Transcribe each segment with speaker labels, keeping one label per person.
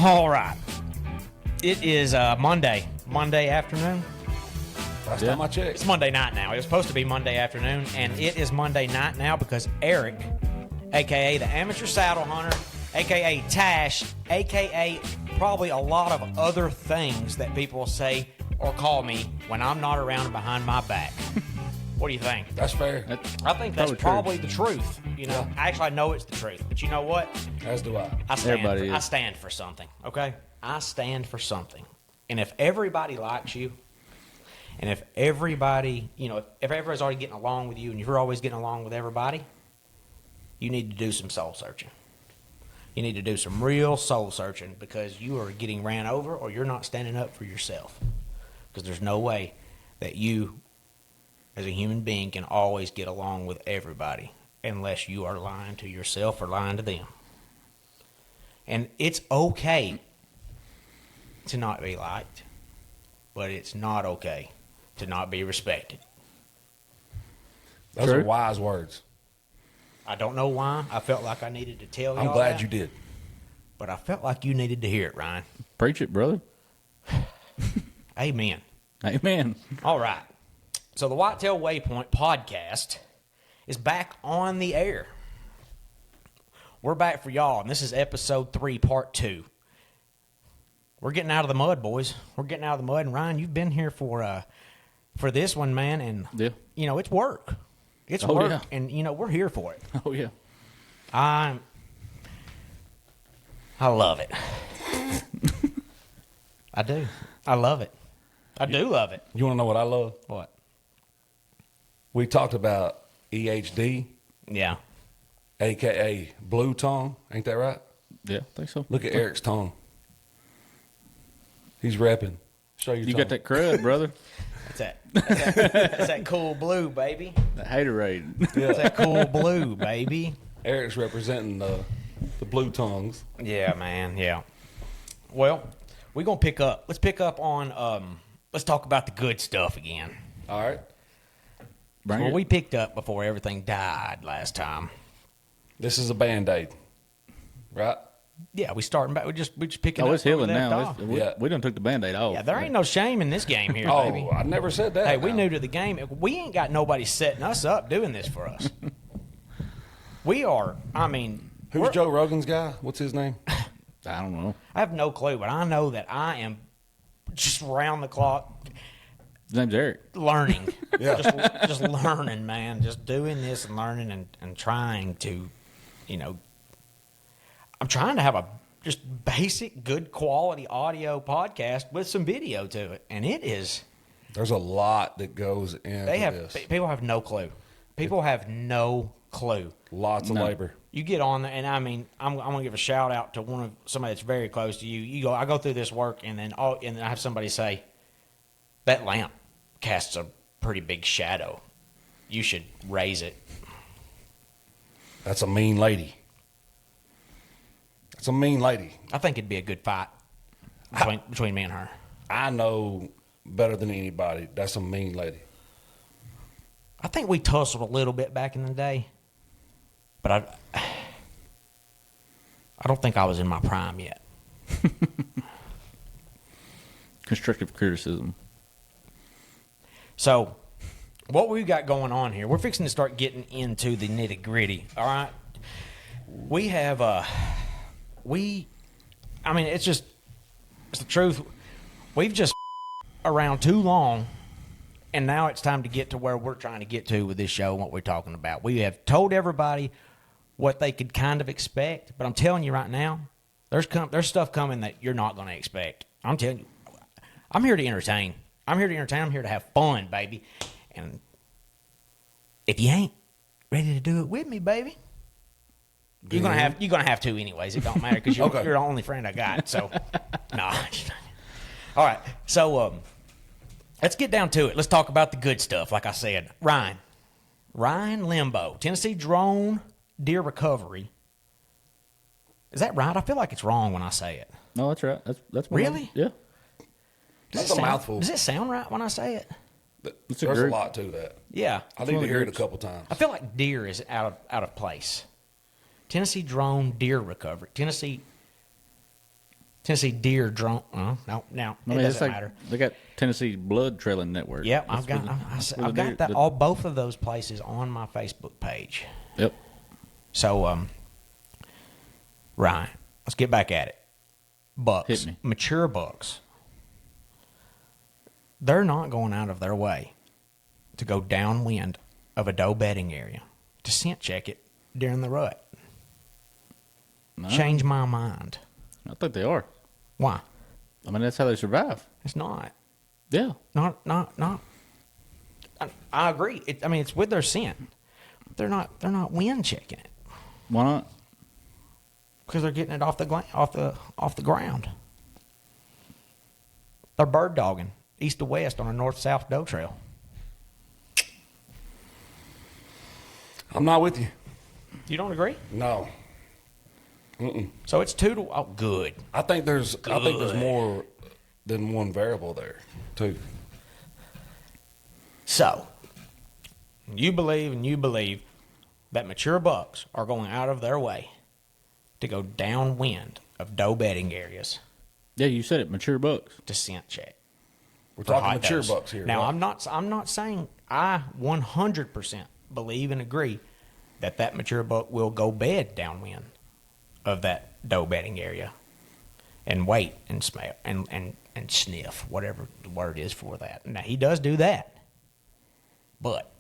Speaker 1: All right. It is Monday afternoon.
Speaker 2: Last time I checked.
Speaker 1: It's Monday night now. It was supposed to be Monday afternoon, and it is Monday night now because Eric, a.k.a. the Amateur Saddle Hunter, a.k.a. Tash, a.k.a. probably a lot of other things that people say or call me when I'm not around behind my back. What do you think?
Speaker 2: That's fair.
Speaker 1: I think that's probably the truth. You know, actually, I know it's the truth. But you know what?
Speaker 2: As do I.
Speaker 1: I stand for something, okay? I stand for something. And if everybody likes you, and if everybody, if everybody's already getting along with you and you're always getting along with everybody, you need to do some soul searching. You need to do some real soul searching because you are getting ran over or you're not standing up for yourself. Because there's no way that you, as a human being, can always get along with everybody unless you are lying to yourself or lying to them. And it's okay to not be liked, but it's not okay to not be respected.
Speaker 2: Those are wise words. I
Speaker 1: don't know why. I felt like I needed to tell you.
Speaker 2: I'm glad you did.
Speaker 1: But I felt like you needed to hear it, Ryan.
Speaker 3: Preach it, brother.
Speaker 1: Amen.
Speaker 3: Amen.
Speaker 1: All right. So the Whitetail Waypoint podcast is back on the air. We're back for y'all, and this is episode 3, part 2. We're getting out of the mud, boys. We're getting out of the mud, and Ryan, you've been here for this one, man, and it's work. It's work, yeah. And we're here for it.
Speaker 3: Oh yeah.
Speaker 1: I love it. I do. I love it. I do love it.
Speaker 2: You want to know what I love?
Speaker 1: What?
Speaker 2: We talked about EHD.
Speaker 1: Yeah.
Speaker 2: A.K.A. Blue Tongue. Ain't that right?
Speaker 3: Yeah, I think so.
Speaker 2: Look at Eric's tongue. He's repping. Show your tongue.
Speaker 3: You got that crud, brother.
Speaker 1: That's that cool blue, baby.
Speaker 3: That haterade.
Speaker 1: Yeah. That's that cool blue, baby.
Speaker 2: Eric's representing the blue tongues.
Speaker 1: Yeah, man. Yeah. Well, we're going to pick up. Let's pick up on, let's talk about the good stuff again.
Speaker 2: All right.
Speaker 1: Well, we picked up before everything died last time.
Speaker 2: This is a Band-Aid, right?
Speaker 1: Yeah, we starting back. We're just picking up.
Speaker 3: Oh, it's healing now.
Speaker 2: Yeah.
Speaker 3: We done took the Band-Aid off.
Speaker 1: Yeah, there ain't no shame in this game here, baby.
Speaker 2: Oh, I never said that.
Speaker 1: Hey, we new to the game. We ain't got nobody setting us up doing this for us. We are,
Speaker 2: Who's Joe Rogan's guy? What's his name?
Speaker 3: I don't know.
Speaker 1: I have no clue, but I know that I am just round the clock.
Speaker 3: His name's Eric.
Speaker 1: Learning.
Speaker 2: Yeah.
Speaker 1: Just learning, man. Just doing this and learning and trying to, I'm trying to have a just basic, good quality audio podcast with some video to it. And it is.
Speaker 2: There's a lot that goes into this.
Speaker 1: People have no clue. People have no clue.
Speaker 2: Lots of labor.
Speaker 1: You get on there, and I'm going to give a shout out to somebody that's very close to you. I go through this work, and then I have somebody say, that lamp casts a pretty big shadow. You should raise it.
Speaker 2: That's a mean lady. That's a mean lady.
Speaker 1: I think it'd be a good fight between me and her.
Speaker 2: I know better than anybody. That's a mean lady.
Speaker 1: I think we tussled a little bit back in the day, but I don't think I was in my prime yet.
Speaker 3: Constructive criticism.
Speaker 1: So, what we got going on here, we're fixing to start getting into the nitty gritty. All right, we have it's the truth. We've just around too long, and now it's time to get to where we're trying to get to with this show and what we're talking about. We have told everybody what they could kind of expect, but I'm telling you right now, there's stuff coming that you're not going to expect. I'm telling you, I'm here to entertain. I'm here to have fun, baby. And if you ain't ready to do it with me, baby, you're gonna have to anyways. It don't matter because you're the only friend I got. So, no. All right. So, let's get down to it. Let's talk about the good stuff. Like I said, Ryan Limbaugh, Tennessee drone deer recovery. Is that right? I feel like it's wrong when I say it.
Speaker 3: No, that's right. That's
Speaker 1: really?
Speaker 3: Yeah.
Speaker 2: That's a mouthful.
Speaker 1: Does it sound right when I say it?
Speaker 2: There's a lot to that.
Speaker 1: Yeah.
Speaker 2: I need to hear it a couple times.
Speaker 1: I feel like deer is out of place. Tennessee drone deer recovery. Tennessee Tennessee deer drone. No, it doesn't matter.
Speaker 3: They got Tennessee blood trailing network.
Speaker 1: Yep, I've got that all both of those places on my Facebook page.
Speaker 3: Yep.
Speaker 1: So, Ryan, let's get back at it. Bucks,
Speaker 3: Hit me.
Speaker 1: mature bucks, they're not going out of their way to go downwind of a doe bedding area to scent check it during the rut.
Speaker 3: No,
Speaker 1: Change my mind.
Speaker 3: I think they are.
Speaker 1: Why?
Speaker 3: I mean, that's how they survive.
Speaker 1: It's not.
Speaker 3: Yeah.
Speaker 1: Not. I agree. It's with their scent. They're not wind checking it
Speaker 3: Why not?
Speaker 1: because they're getting it off the ground. They're bird dogging east to west on a north-south doe trail.
Speaker 2: I'm not with you.
Speaker 1: You don't agree?
Speaker 2: No.
Speaker 1: So it's 2 to good.
Speaker 2: I think there's more than one variable there, too.
Speaker 1: So you believe that mature bucks are going out of their way to go downwind of doe bedding areas
Speaker 3: Yeah, you said it. Mature bucks.
Speaker 1: to scent check.
Speaker 2: We're
Speaker 1: for
Speaker 2: talking
Speaker 1: hot
Speaker 2: mature
Speaker 1: does.
Speaker 2: bucks here.
Speaker 1: Now,
Speaker 2: right?
Speaker 1: I'm not saying I 100% believe and agree that mature buck will go bed downwind of that doe bedding area and wait and smell and sniff, whatever the word is for that. Now, he does do that, but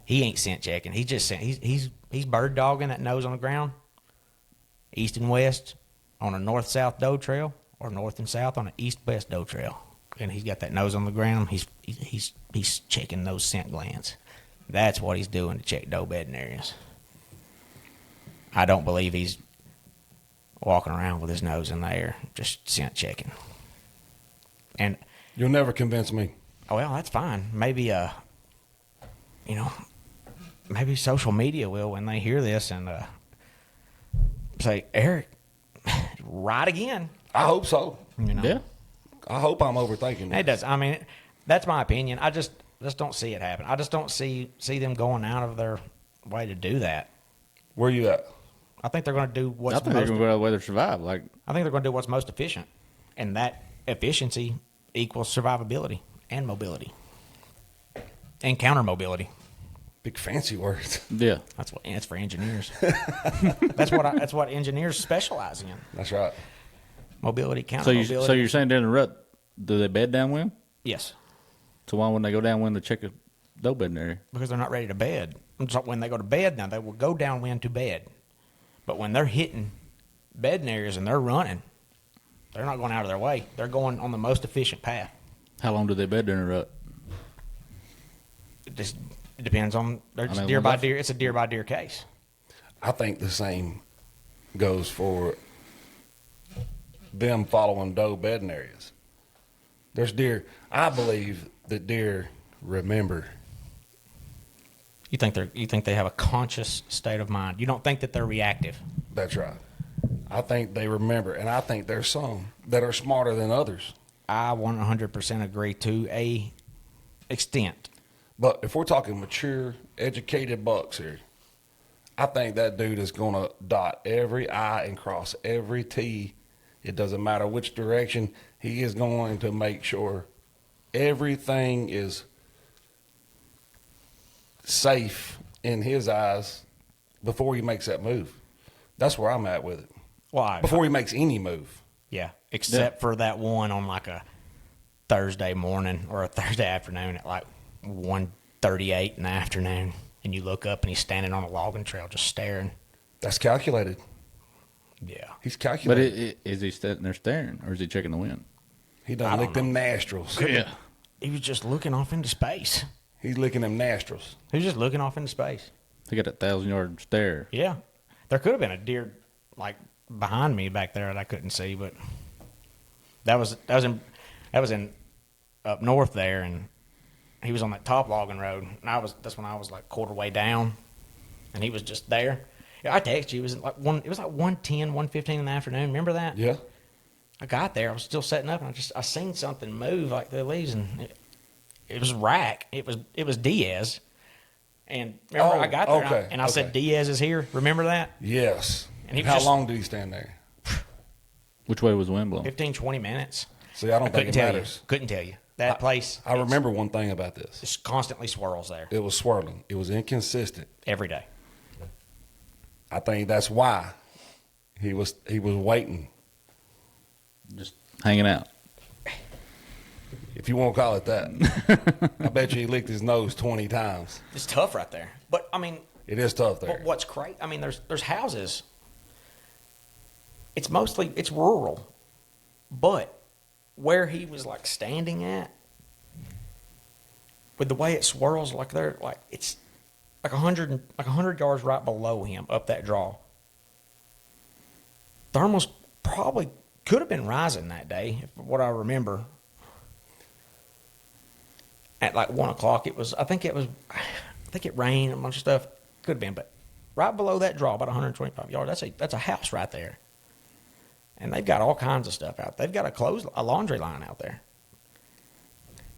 Speaker 1: he ain't scent checking. He's just he's bird dogging that nose on the ground, east and west on a north-south doe trail, or north and south on an east-west doe trail. And he's got that nose on the ground. He's checking those scent glands. That's what he's doing to check doe bedding areas. I don't believe he's walking around with his nose in the air, just scent checking. And
Speaker 2: You'll never convince me.
Speaker 1: oh well, that's fine. Maybe maybe social media will when they hear this and say, Eric, right again.
Speaker 2: I hope so.
Speaker 3: Yeah.
Speaker 2: I hope I'm overthinking this.
Speaker 1: It does. I mean, that's my opinion. I just don't see it happen. I just don't see them going out of their way to do that.
Speaker 2: Where you at?
Speaker 1: I think they're going to do what's
Speaker 3: I think they're going to go out of the way to survive. Like,
Speaker 1: I think they're going to do what's most efficient, and that efficiency equals survivability and mobility and counter mobility.
Speaker 2: Big fancy words.
Speaker 3: yeah.
Speaker 1: That's for engineers. that's what engineers specialize in.
Speaker 2: That's right.
Speaker 1: Mobility, counter
Speaker 3: So
Speaker 1: mobility.
Speaker 3: you're saying during the rut, do they bed downwind?
Speaker 1: Yes,
Speaker 3: So why wouldn't they go downwind to check a doe bedding area?
Speaker 1: because they're not ready to bed. So when they go to bed now, they will go downwind to bed. But when they're hitting bedding areas and they're running, they're not going out of their way. They're going on the most efficient path.
Speaker 3: How long do they bed during the rut?
Speaker 1: It depends on
Speaker 3: mean,
Speaker 1: deer
Speaker 3: well,
Speaker 1: by deer. It's a deer by deer case.
Speaker 2: I think the same goes for them following doe bedding areas. There's deer. I believe that deer remember.
Speaker 1: You think they have a conscious state of mind. You don't think that they're reactive.
Speaker 2: That's right. I think they remember, and I think there's some that are smarter than others.
Speaker 1: I 100% agree to a extent.
Speaker 2: But if we're talking mature, educated bucks here, I think that dude is going to dot every I and cross every T. It doesn't matter which direction. He is going to make sure everything is safe in his eyes before he makes that move. That's where I'm at with it.
Speaker 1: Why?
Speaker 2: Before he makes any move.
Speaker 1: Yeah, except for that one on like a Thursday morning or a Thursday afternoon at like 1:38 in the afternoon, and you look up and he's standing on a logging trail just staring.
Speaker 2: That's calculated.
Speaker 1: Yeah.
Speaker 2: He's
Speaker 3: But
Speaker 2: calculated.
Speaker 3: is he sitting there staring, or is he checking the wind?
Speaker 2: He
Speaker 1: I
Speaker 2: done
Speaker 1: don't
Speaker 2: licked them nostrils.
Speaker 3: Yeah.
Speaker 1: He was just looking off into space.
Speaker 2: He's licking them nostrils.
Speaker 1: He was just looking off into space.
Speaker 3: He got that 1,000-yard stare.
Speaker 1: Yeah. There could have been a deer like behind me back there that I couldn't see, but that was in up north there, and he was on that top logging road, and that's when I was like quarter way down, and he was just there. Yeah, I texted you. It was like 1:10, 1:15 in the afternoon. Remember that?
Speaker 2: Yeah.
Speaker 1: I got there. I was still setting up, and I seen something move like the leaves, and it was Rack. It was Diaz. And remember, I got there,
Speaker 2: okay,
Speaker 1: and I said,
Speaker 2: okay.
Speaker 1: Diaz is here. Remember that?
Speaker 2: Yes.
Speaker 1: And he
Speaker 2: How
Speaker 1: just-
Speaker 2: long did he stand there?
Speaker 3: Which way was the wind blowing?
Speaker 1: 15, 20 minutes.
Speaker 2: See, I don't think it matters.
Speaker 1: Couldn't tell you. That place.
Speaker 2: I remember one thing about this.
Speaker 1: It's constantly swirls there.
Speaker 2: It was swirling. It was inconsistent.
Speaker 1: Every day.
Speaker 2: I think that's why he was waiting.
Speaker 3: Just hanging out.
Speaker 2: If you want to call it that. I bet you he licked his nose 20 times.
Speaker 1: It's tough right there. But, I mean.
Speaker 2: It is tough there.
Speaker 1: But what's crazy, I mean, there's houses. It's rural. But where he was, like, standing at, with the way it swirls, like it's like 100 yards right below him up that draw. Thermals probably could have been rising that day, what I remember. At like 1 o'clock, I think it rained and a bunch of stuff. Could have been, but right below that draw, about 125 yards, that's a house right there. And they've got all kinds of stuff out. They've got a laundry line out there.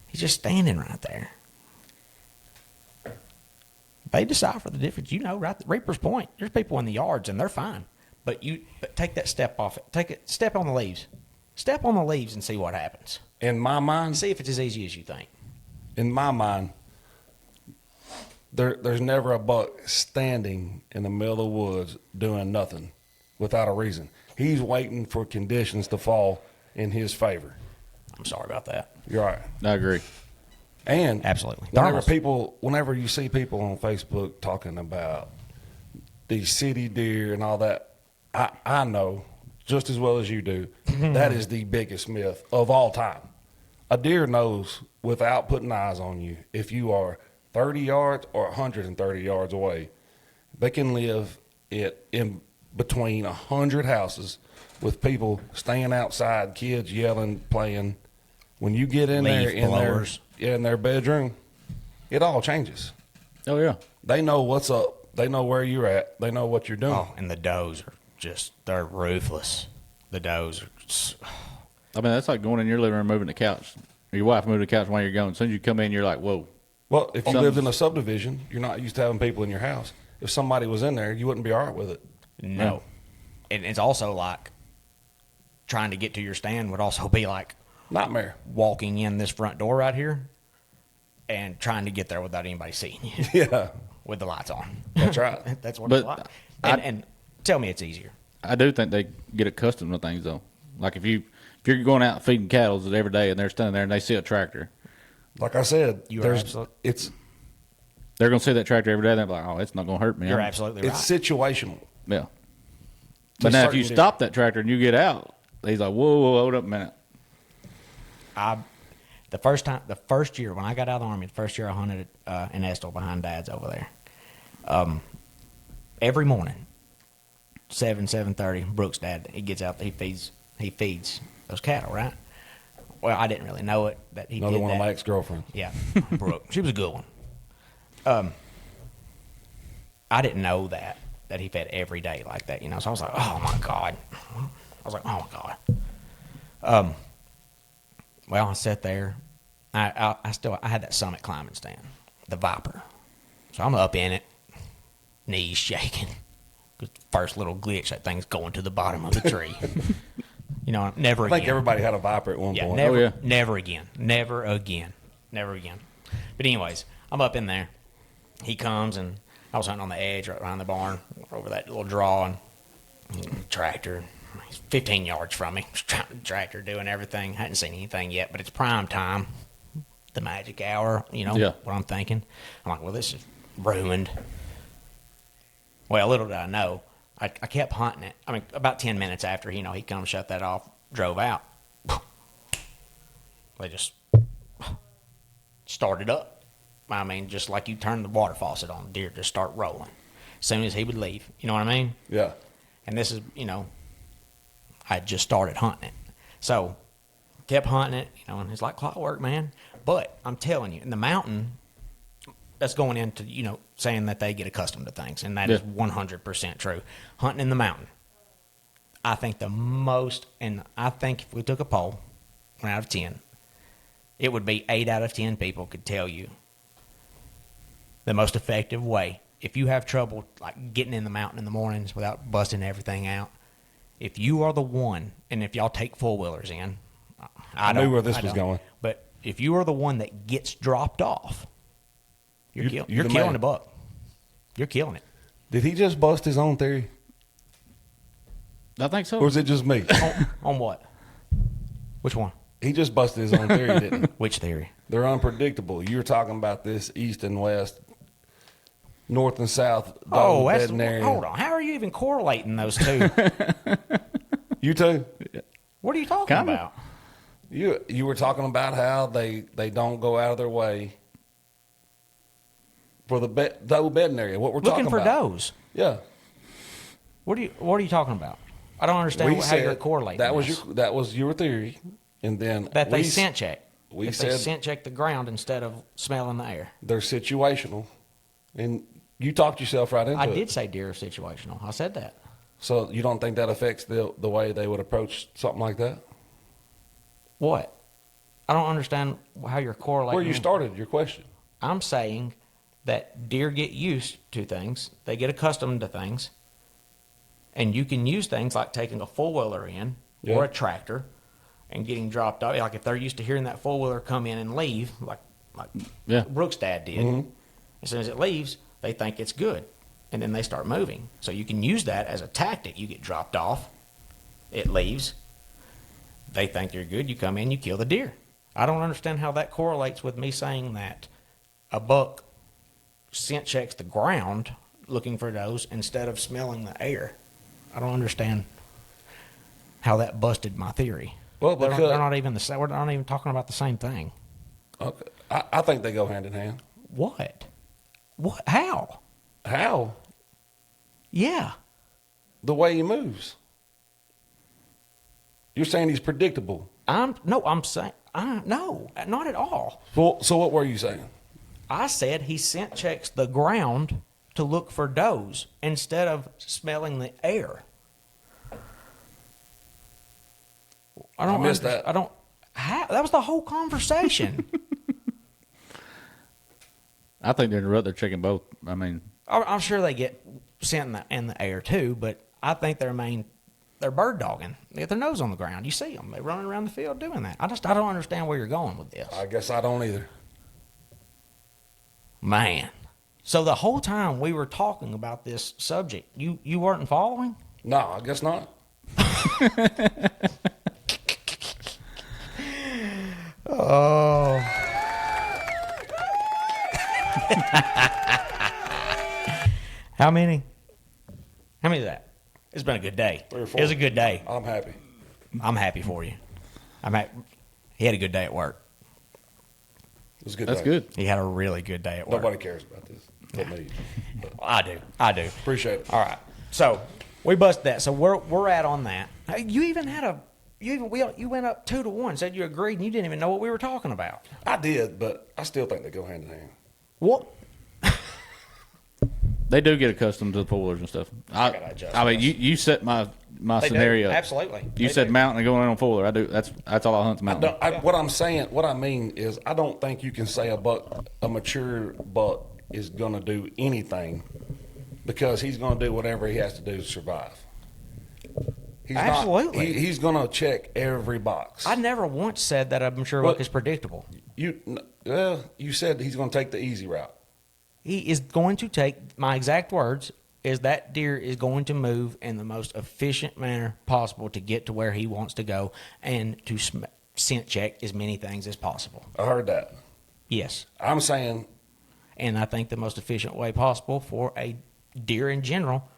Speaker 1: He's just standing right there. They decipher the difference. You know, right? Reaper's Point, there's people in the yards, and they're fine. But take that step off it. Step on the leaves. Step on the leaves and see what happens.
Speaker 2: In my mind,
Speaker 1: see if it's as easy as you think.
Speaker 2: In my mind, there's never a buck standing in the middle of the woods doing nothing without a reason. He's waiting for conditions to fall in his favor.
Speaker 1: I'm sorry about that.
Speaker 2: You're right.
Speaker 3: I agree.
Speaker 2: And
Speaker 1: absolutely,
Speaker 2: whenever you see people on Facebook talking about these city deer and all that, I know just as well as you do that is the biggest myth of all time. A deer knows without putting eyes on you if you are 30 yards or 130 yards away. They can live in between 100 houses with people staying outside, kids yelling, playing. When you get in there in their bedroom, it all changes.
Speaker 3: Oh, yeah.
Speaker 2: They know what's up. They know where you're at. They know what you're doing.
Speaker 1: Oh, and the does are they're ruthless. The does are
Speaker 3: I mean, that's like going in your living room, moving the couch. Or your wife moving the couch while you're going. As soon as you come in, you're like, whoa.
Speaker 2: Well, if you lived in a subdivision, you're not used to having people in your house. If somebody was in there, you wouldn't be all right with it.
Speaker 1: No. And it's also like trying to get to your stand would also be like
Speaker 2: nightmare.
Speaker 1: Walking in this front door right here and trying to get there without anybody seeing you.
Speaker 2: Yeah.
Speaker 1: With the lights on.
Speaker 2: That's right.
Speaker 1: That's what it's like. And tell me it's easier.
Speaker 3: I do think they get accustomed to things, though. Like if you're going out feeding cattle every day and they're standing there and they see a tractor.
Speaker 2: Like I said, they're going
Speaker 3: to see that tractor every day and they're like, oh, it's not going to hurt me.
Speaker 1: You're absolutely right.
Speaker 2: It's situational.
Speaker 3: Yeah. But now if you stop that tractor and you get out, he's like, whoa, hold up a minute.
Speaker 1: The first year when I got out of the Army, the first year I hunted in Estill behind Dad's over there. Every morning, 7:30, Brooks' dad, he gets out, he feeds those cattle, right? Well, I didn't really know it that he
Speaker 2: Another
Speaker 1: did
Speaker 2: one
Speaker 1: that.
Speaker 2: of my ex-girlfriends.
Speaker 1: Yeah, Brooke. She was a good one. I didn't know that he fed every day like that, you know. So I was like, oh my God. Well, I sat there. I had that summit climbing stand, the Viper. So I'm up in it, knees shaking. First little glitch, that thing's going to the bottom of the tree. You know, never again.
Speaker 2: I think everybody had a Viper at one point.
Speaker 1: Never again. But anyways, I'm up in there. He comes, and I was hunting on the edge right behind the barn over that little draw, and tractor. He's 15 yards from me. Tractor doing everything. Hadn't seen anything yet, but it's prime time. The magic hour, you know what I'm thinking. I'm like, well, this is ruined. Well, little did I know, I kept hunting it. I mean, about 10 minutes after, he come shut that off, drove out. They just started up. I mean, just like you turn the water faucet on, deer just start rolling. As soon as he would leave, you know what I mean?
Speaker 2: Yeah.
Speaker 1: And this is, I just started hunting it. So, kept hunting it, and it's like clockwork, man. But I'm telling you, in the mountain, that's going into, saying that they get accustomed to things, and that is 100% true. Hunting in the mountain, I think if we took a poll, 1 out of 10, it would be 8 out of 10 people could tell you the most effective way. If you have trouble like getting in the mountain in the mornings without busting everything out, if you are the one, and if y'all take four-wheelers in,
Speaker 2: I knew where this was going.
Speaker 1: But if you are the one that gets dropped off, you're
Speaker 2: the
Speaker 1: killing
Speaker 2: man.
Speaker 1: the buck. You're killing it.
Speaker 2: Did he just bust his own theory?
Speaker 3: I think so.
Speaker 2: Or is it just me?
Speaker 1: On what? Which one?
Speaker 2: He just busted his own theory, didn't he?
Speaker 1: Which theory?
Speaker 2: They're unpredictable. You're talking about this east and west, north and south.
Speaker 1: Oh,
Speaker 2: dog
Speaker 1: that's
Speaker 2: bedding area.
Speaker 1: hold on. How are you even correlating those two?
Speaker 2: You too?
Speaker 1: What are you talking
Speaker 3: Kinda.
Speaker 1: about?
Speaker 2: You were talking about how they don't go out of their way for the doe bedding area. What we're
Speaker 1: Looking
Speaker 2: talking
Speaker 1: for
Speaker 2: about.
Speaker 1: does.
Speaker 2: Yeah.
Speaker 1: What are you talking about? I don't understand how you're correlating.
Speaker 2: That was your theory, and then
Speaker 1: that they scent check.
Speaker 2: We
Speaker 1: if
Speaker 2: said
Speaker 1: they scent check the ground instead of smelling the air.
Speaker 2: they're situational, and you talked yourself right into it.
Speaker 1: I did say deer are situational. I said that.
Speaker 2: So you don't think that affects the way they would approach something like that?
Speaker 1: What? I don't understand how you're correlating.
Speaker 2: Where you started your question.
Speaker 1: I'm saying that deer get used to things. They get accustomed to things. And you can use things like taking a four-wheeler in or a tractor and getting dropped off. Like if they're used to hearing that four-wheeler come in and leave, like Brooks' dad did.
Speaker 2: Mm-hmm.
Speaker 1: As soon as it leaves, they think it's good. And then they start moving. So you can use that as a tactic. You get dropped off. It leaves. They think you're good. You come in, you kill the deer. I don't understand how that correlates with me saying that a buck scent checks the ground looking for those instead of smelling the air. I don't understand how that busted my theory.
Speaker 2: Well,
Speaker 1: they're
Speaker 2: because
Speaker 1: not even the same. We're not even talking about the same thing.
Speaker 2: okay, I think they go hand in hand.
Speaker 1: What? What? How?
Speaker 2: How?
Speaker 1: Yeah.
Speaker 2: The way he moves. You're saying he's predictable.
Speaker 1: I'm saying no, not at all.
Speaker 2: Well, so what were you saying?
Speaker 1: I said he scent checks the ground to look for does instead of smelling the air.
Speaker 2: I missed that.
Speaker 1: I don't. How, that was the whole conversation.
Speaker 3: I think they're in the rut. They're checking both. I mean,
Speaker 1: I'm sure they get scent in the air too, but I think they're bird dogging. They get their nose on the ground. You see them. They're running around the field doing that. I don't understand where you're going with this.
Speaker 2: I guess I don't either.
Speaker 1: Man. So the whole time we were talking about this subject, you weren't following?
Speaker 2: No, I guess not.
Speaker 1: Oh. How many? How many is that? It's been a good day.
Speaker 2: 3 or 4.
Speaker 1: It was a good day.
Speaker 2: I'm happy.
Speaker 1: I'm happy for you. He had a good day at work.
Speaker 2: It was a good.
Speaker 3: that's
Speaker 2: day.
Speaker 3: good.
Speaker 1: He had a really good day at work.
Speaker 2: Nobody cares about this. But me. But
Speaker 1: I do.
Speaker 2: appreciate it.
Speaker 1: All right. So we busted that. So we're at on that. Hey, you even had you went up 2-1. Said you agreed, and you didn't even know what we were talking about.
Speaker 2: I did, but I still think they go hand in hand.
Speaker 1: What?
Speaker 3: They do get accustomed to the four-wheelers and stuff.
Speaker 1: gotta adjust
Speaker 3: I mean, you set my
Speaker 1: They
Speaker 3: scenario.
Speaker 1: do. Absolutely.
Speaker 3: You
Speaker 1: They
Speaker 3: said
Speaker 1: do.
Speaker 3: mountain and going on four-wheeler. I do. That's all I hunt's mountain.
Speaker 2: What I mean is, I don't think you can say a mature buck is going to do anything because he's going to do whatever he has to do to survive.
Speaker 1: Absolutely.
Speaker 2: He's going to check every box.
Speaker 1: I never once said that a mature buck is predictable.
Speaker 2: You said he's going to take the easy route.
Speaker 1: He is going to take, my exact words, is that deer is going to move in the most efficient manner possible to get to where he wants to go and to scent check as many things as possible.
Speaker 2: I heard that.
Speaker 1: Yes.
Speaker 2: I'm saying,
Speaker 1: And I think the most efficient way possible for a deer in general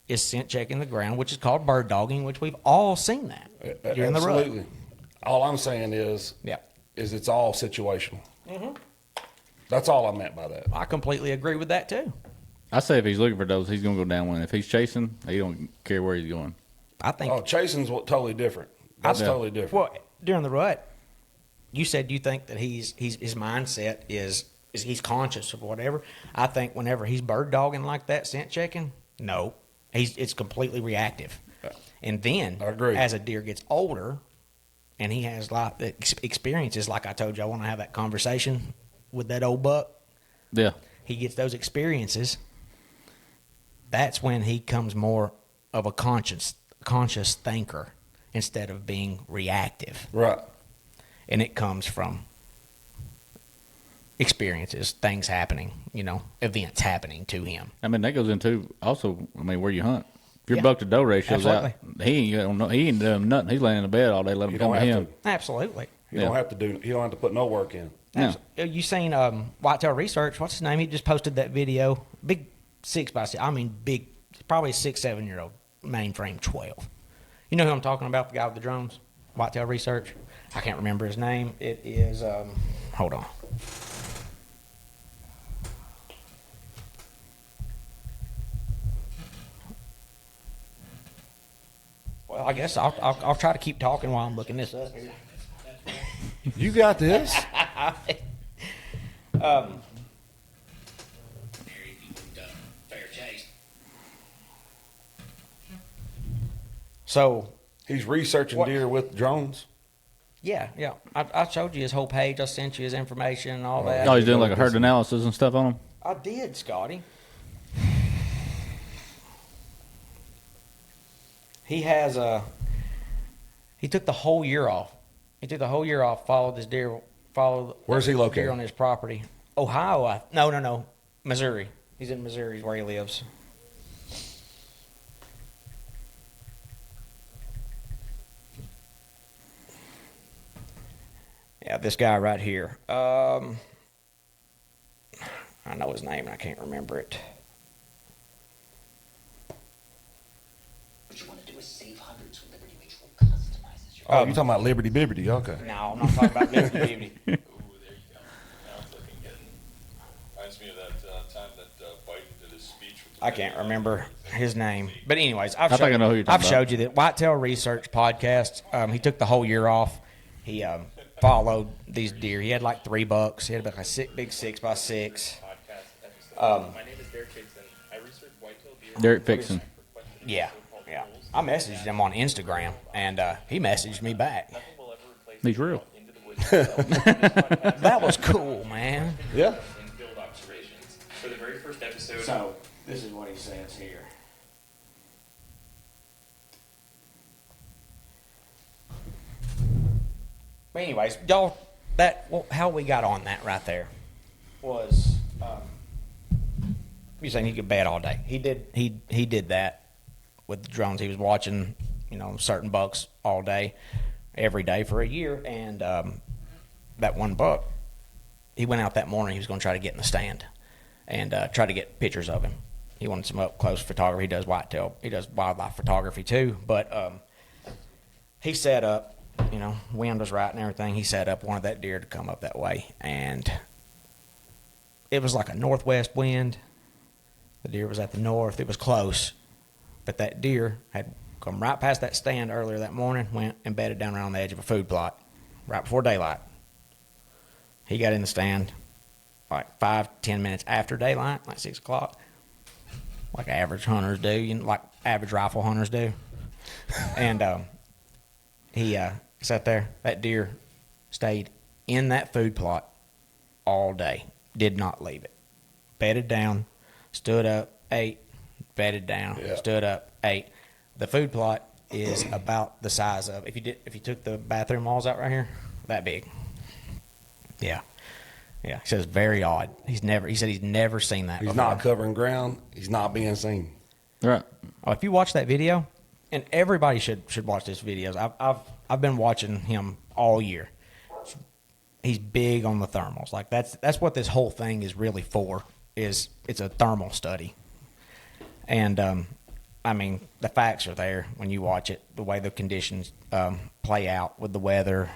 Speaker 1: is scent checking the ground, which is called bird dogging, which we've all seen that during the rut.
Speaker 2: absolutely. All I'm saying is it's all situational. Mm-hmm. That's all I meant by that.
Speaker 1: I completely agree with that too.
Speaker 3: I say if he's looking for those, he's going to go down one. If he's chasing, he don't care where he's going.
Speaker 1: I think.
Speaker 2: Oh, chasing's totally different. That's totally different.
Speaker 1: Well, during the rut, you said you think that his mindset is he's conscious of whatever. I think whenever he's bird dogging like that, scent checking, no, it's completely reactive. And then,
Speaker 2: I agree.
Speaker 1: as a deer gets older, and he has like experiences, like I told you, I want to have that conversation with that old buck.
Speaker 3: Yeah.
Speaker 1: He gets those experiences. That's when he comes more of a conscious conscious thinker instead of being reactive.
Speaker 2: Right.
Speaker 1: And it comes from experiences, things happening, events happening to him.
Speaker 3: I mean, that goes into also, where you hunt. If your
Speaker 1: Yeah.
Speaker 3: buck to doe ratio's out,
Speaker 1: Absolutely.
Speaker 3: he ain't doing nothing. He's laying in the bed all day, let him
Speaker 2: You
Speaker 3: come
Speaker 2: don't
Speaker 3: to
Speaker 2: have
Speaker 3: him.
Speaker 2: to.
Speaker 1: Absolutely.
Speaker 2: You don't have to put no work in.
Speaker 3: No.
Speaker 1: You seen Whitetail Research? What's his name? He just posted that video. Big 6x6. I mean, big. Probably 6-7-year-old mainframe 12. You know who I'm talking about? The guy with the drones. Whitetail Research. I can't remember his name. It is. Hold on. Well, I guess I'll try to keep talking while I'm looking this up here.
Speaker 2: You got this.
Speaker 1: So
Speaker 2: He's researching
Speaker 1: What?
Speaker 2: deer with drones.
Speaker 1: yeah. I showed you his whole page. I sent you his information and all that.
Speaker 3: Oh, he's doing like a herd analysis and stuff on them?
Speaker 1: I did, Scotty. He has he took the whole year off. He took the whole year off, followed this deer,
Speaker 2: Where's he located?
Speaker 1: deer on his property. Ohio. No. Missouri. He's in Missouri is where he lives. Yeah, this guy right here. I know his name and I can't remember it.
Speaker 4: What you want to do is save hundreds with Liberty Mutual customizes your.
Speaker 2: Oh, you're talking about Liberty Bibbity. Okay.
Speaker 1: No, I'm not talking about Liberty Liberty.
Speaker 5: Ooh, there you go. Now it's looking good. Reminds me of that time that Biden did his speech. With the
Speaker 1: I can't remember his name. But anyways, I've
Speaker 3: I think I know who you're talking
Speaker 1: I've showed you that Whitetail Research podcast. He took the whole year off. He followed these deer. He had like 3 bucks. He had like a big 6x6.
Speaker 5: podcast episode. My name is Derek Fixon. I research whitetail deer.
Speaker 3: Derek Fixon.
Speaker 1: Yeah. I messaged him on Instagram, and he messaged me back.
Speaker 5: Nothing will ever replace
Speaker 3: He's real.
Speaker 5: Into the Woods itself.
Speaker 1: That was cool, man.
Speaker 2: Yeah.
Speaker 5: In field observations. For the very first episode.
Speaker 1: So this is what he says here. But anyways, y'all, how we got on that right there was you're saying he could bed all day. He did that with the drones. He was watching, certain bucks all day, every day for a year, and that one buck, he went out that morning. He was going to try to get in the stand and try to get pictures of him. He wanted some up close photography. He does whitetail. He does wildlife photography too. But he set up. Wind was right and everything. He set up, wanted that deer to come up that way, and it was like a northwest wind. The deer was at the north. It was close, but that deer had come right past that stand earlier that morning, went and bedded down around the edge of a food plot right before daylight. He got in the stand like 5-10 minutes after daylight, like 6 o'clock, like average hunters do, like average rifle hunters do. And he sat there. That deer stayed in that food plot all day, did not leave it. Bedded down, stood up, ate, bedded down, stood up, ate. The food plot is about the size of if you took the bathroom walls out right here, that big. Yeah. He says it's very odd. He said he's never seen that
Speaker 2: He's
Speaker 1: before.
Speaker 2: not covering ground. He's not being seen.
Speaker 3: Right.
Speaker 1: Oh, if you watch that video, and everybody should watch this videos. I've been watching him all year. He's big on the thermals. Like that's what this whole thing is really for. It's a thermal study. And the facts are there when you watch it. The way the conditions play out with the weather.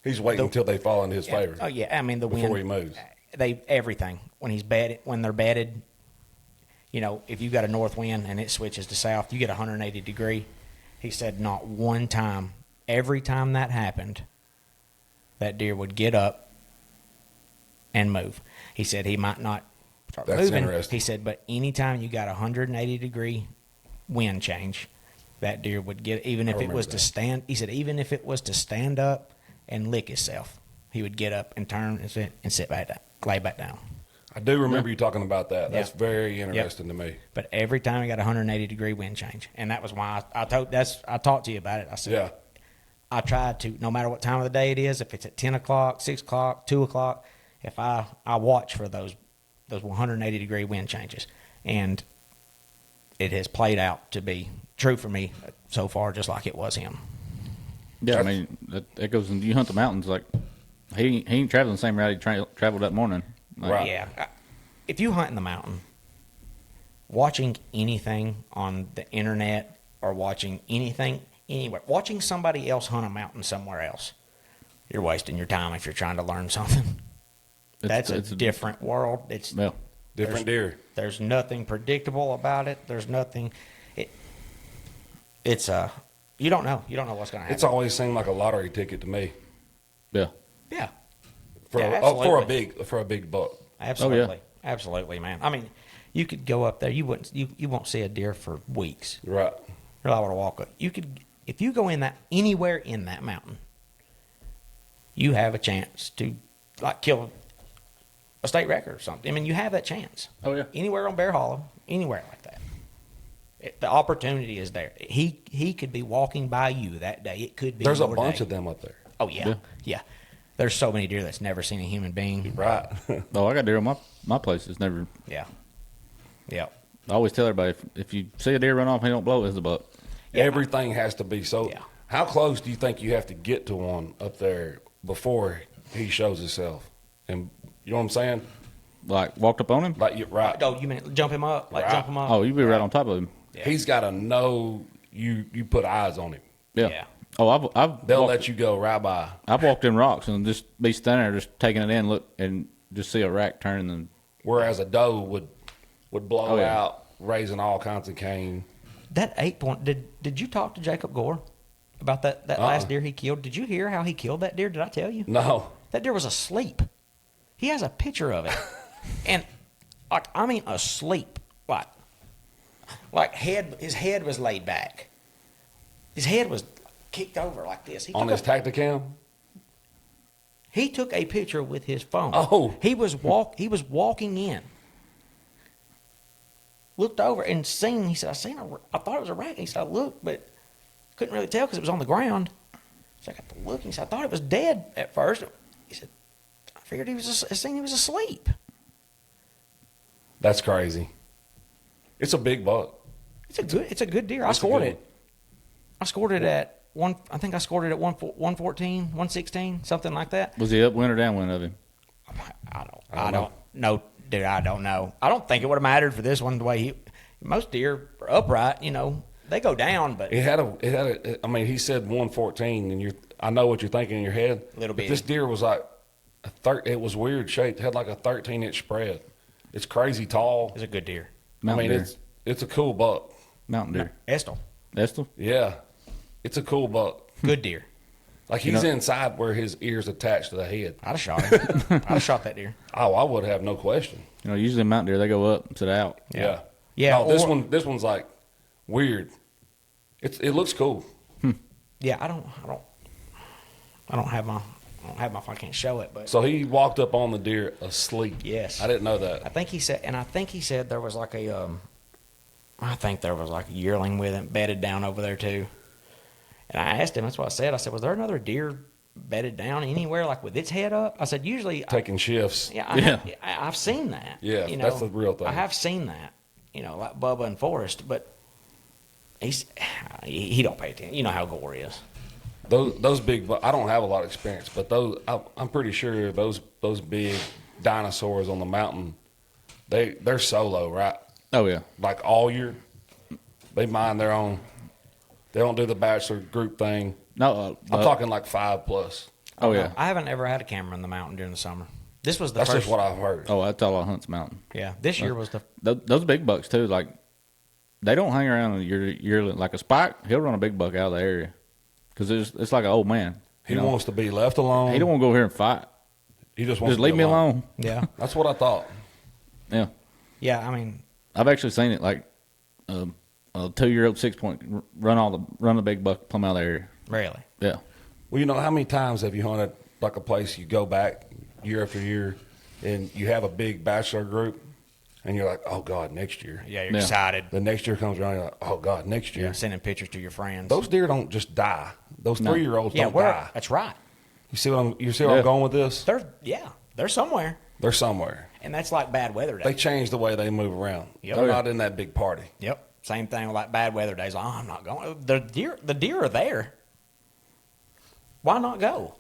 Speaker 2: He's waiting until they fall into his favor.
Speaker 1: Oh yeah, the
Speaker 2: before
Speaker 1: wind.
Speaker 2: he moves.
Speaker 1: Everything when they're bedded. If you got a north wind and it switches to south, you get 180 degree. He said not one time, every time that happened, that deer would get up and move. He said he might not start
Speaker 2: That's
Speaker 1: moving.
Speaker 2: interesting.
Speaker 1: He said, but anytime you got 180 degree wind change, that deer would get, even if it was to stand, he said, even if it was to stand up and lick himself, he would get up and turn and sit back down, lay back down.
Speaker 2: I do remember you talking about that. That's
Speaker 1: Yeah.
Speaker 2: very interesting to me.
Speaker 1: But every time he got a 180-degree wind change, and that was why I talked to you about it. I said,
Speaker 2: Yeah.
Speaker 1: I try to, no matter what time of the day it is, if it's at 10 o'clock, 6 o'clock, 2 o'clock, if I watch for those 180-degree wind changes. And it has played out to be true for me so far, just like it was him.
Speaker 3: Yeah, I mean, that goes, and you hunt the mountains, like, he ain't traveling the same route he traveled that morning. Like,
Speaker 2: Right.
Speaker 1: Yeah. If you hunt in the mountain, watching anything on the internet or watching anything anywhere, watching somebody else hunt a mountain somewhere else, you're wasting your time if you're trying to learn something. That's a different world. It's
Speaker 3: Well,
Speaker 2: Different deer.
Speaker 1: There's nothing predictable about it. There's nothing. It's you don't know. You don't know what's going to happen.
Speaker 2: It's always seemed like a lottery ticket to me
Speaker 3: yeah.
Speaker 1: Yeah.
Speaker 2: for
Speaker 1: Yeah,
Speaker 2: for a
Speaker 1: absolutely.
Speaker 2: big buck.
Speaker 1: Absolutely. Absolutely, man. I mean, you could go up there. You won't see a deer for weeks.
Speaker 2: Right.
Speaker 1: You're liable to walk up. You could, if you go anywhere in that mountain, you have a chance to like kill a state record or something. I mean, you have that chance.
Speaker 3: Oh, yeah.
Speaker 1: Anywhere on Bear Hollow, anywhere like that. The opportunity is there. He could be walking by you that day. It could be.
Speaker 2: There's a
Speaker 1: your
Speaker 2: bunch
Speaker 1: day.
Speaker 2: of them up there.
Speaker 1: Oh yeah.
Speaker 3: Yeah.
Speaker 1: Yeah. There's so many deer that's never seen a human being.
Speaker 2: Right.
Speaker 3: Oh, I got deer on my place. It's never.
Speaker 1: Yeah. Yeah.
Speaker 3: I always tell everybody if you see a deer run off, he don't blow it, it's a buck.
Speaker 1: Yeah.
Speaker 2: Everything has to be so.
Speaker 1: Yeah.
Speaker 2: How close do you think you have to get to one up there before he shows himself? And you know what I'm saying?
Speaker 3: Like walked up on him.
Speaker 2: Like, you're right.
Speaker 1: Oh, you mean jump him up? Like
Speaker 2: Right.
Speaker 1: jump him up?
Speaker 3: Oh, you be right on top of him.
Speaker 1: Yeah.
Speaker 2: He's got to know you put eyes on him.
Speaker 3: Yeah.
Speaker 1: Yeah.
Speaker 3: Oh, I've
Speaker 2: They'll
Speaker 3: walked,
Speaker 2: let you go right by.
Speaker 3: I've walked in rocks and just be standing there, just taking it in, look, and just see a rack turning. And
Speaker 2: Whereas a doe would blow
Speaker 3: Oh, yeah.
Speaker 2: out, raising all kinds of cane.
Speaker 1: That 8-point. Did you talk to Jacob Gore about that last deer he killed? Did you hear how he killed that deer? Did I tell you?
Speaker 2: No.
Speaker 1: That deer was asleep. He has a picture of it, and I mean asleep. Like his head was laid back. His head was kicked over like this.
Speaker 2: On his Tactacam?
Speaker 1: He took a picture with his phone.
Speaker 2: Oh.
Speaker 1: He was walking in. Looked over and seen. He said, I thought it was a rat. He said, I looked, but couldn't really tell because it was on the ground. So I got to look. He said, I thought it was dead at first. He said, I figured he was asleep.
Speaker 2: That's crazy. It's a big buck.
Speaker 1: It's a good deer.
Speaker 2: That's a good one.
Speaker 1: I scored it at one. I think I scored it at 114, 116, something like that.
Speaker 3: was he upwind or downwind of him?
Speaker 1: I don't know, dude. I don't know. I don't think it would have mattered for this one. The way most deer are upright, they go down, but
Speaker 2: It had a. I mean, he said 114, and I know what you're thinking in your head.
Speaker 1: Little
Speaker 2: But
Speaker 1: bit.
Speaker 2: this deer was like it was weird shaped. It had like a 13-inch spread. It's crazy tall.
Speaker 1: it's a good deer.
Speaker 3: Mountain deer.
Speaker 2: It's a cool buck.
Speaker 3: Mountain deer.
Speaker 1: Estel,
Speaker 3: Estel?
Speaker 2: Yeah, it's a cool buck.
Speaker 1: good deer.
Speaker 2: Like he's inside where his ears attached to the head.
Speaker 1: I'd have shot him. I'd have shot that deer.
Speaker 2: Oh, I would have no question.
Speaker 3: Usually mountain deer, they go up, sit out.
Speaker 2: Yeah.
Speaker 1: Yeah,
Speaker 2: No, this one's like weird. It looks cool.
Speaker 1: Yeah, I don't have my. I can't show it, but
Speaker 2: So he walked up on the deer asleep.
Speaker 1: Yes.
Speaker 2: I didn't know that.
Speaker 1: I think he said there was like a yearling with him bedded down over there too. And I asked him, that's what I said. I said, was there another deer bedded down anywhere, like with its head up? I said, usually,
Speaker 2: Taking shifts.
Speaker 1: I've seen that.
Speaker 2: Yeah, that's the real thing.
Speaker 1: I have seen that, like Bubba and Forrest, but he don't pay attention. You know how Gore is.
Speaker 2: Those big, I don't have a lot of experience, but I'm pretty sure those big dinosaurs on the mountain, they're solo, right?
Speaker 3: Oh, yeah.
Speaker 2: Like all year, they mind their own. They don't do the bachelor group thing.
Speaker 3: No,
Speaker 2: I'm talking like 5+.
Speaker 3: Oh, yeah.
Speaker 1: I haven't ever had a camera in the mountain during the summer. This was the
Speaker 2: That's
Speaker 1: first.
Speaker 2: just what I've heard.
Speaker 3: Oh, that's all I hunt's mountain.
Speaker 1: Yeah, this year was the.
Speaker 3: Those big bucks, too, like, they don't hang around yearly. Like a spike, he'll run a big buck out of the area. Because it's like an old man.
Speaker 2: He wants to be left alone.
Speaker 3: He don't want to go here and fight.
Speaker 2: He just wants
Speaker 3: Just
Speaker 2: to
Speaker 3: leave
Speaker 2: be
Speaker 3: me alone.
Speaker 1: Yeah,
Speaker 2: That's what I thought.
Speaker 3: Yeah.
Speaker 1: yeah. I mean,
Speaker 3: I've actually seen it, like, a 2-year-old 6-point run the big buck plumb out of the area.
Speaker 1: really.
Speaker 3: Yeah.
Speaker 2: Well, how many times have you hunted like a place you go back year after year, and you have a big bachelor group, and you're like, oh God, next year.
Speaker 1: Yeah, you're excited.
Speaker 2: The next year comes around, you're like, oh God, next year.
Speaker 1: You're sending pictures to your friends.
Speaker 2: Those deer don't just die. Those 3-year-olds don't die.
Speaker 1: That's right.
Speaker 2: You see where I'm going with this?
Speaker 1: They're somewhere.
Speaker 2: They're somewhere.
Speaker 1: And that's like bad weather days.
Speaker 2: They change the way they move around.
Speaker 1: Yep.
Speaker 2: They're not in that big party.
Speaker 1: Yep. Same thing with like bad weather days. Oh, I'm not going. The deer are there. Why not go?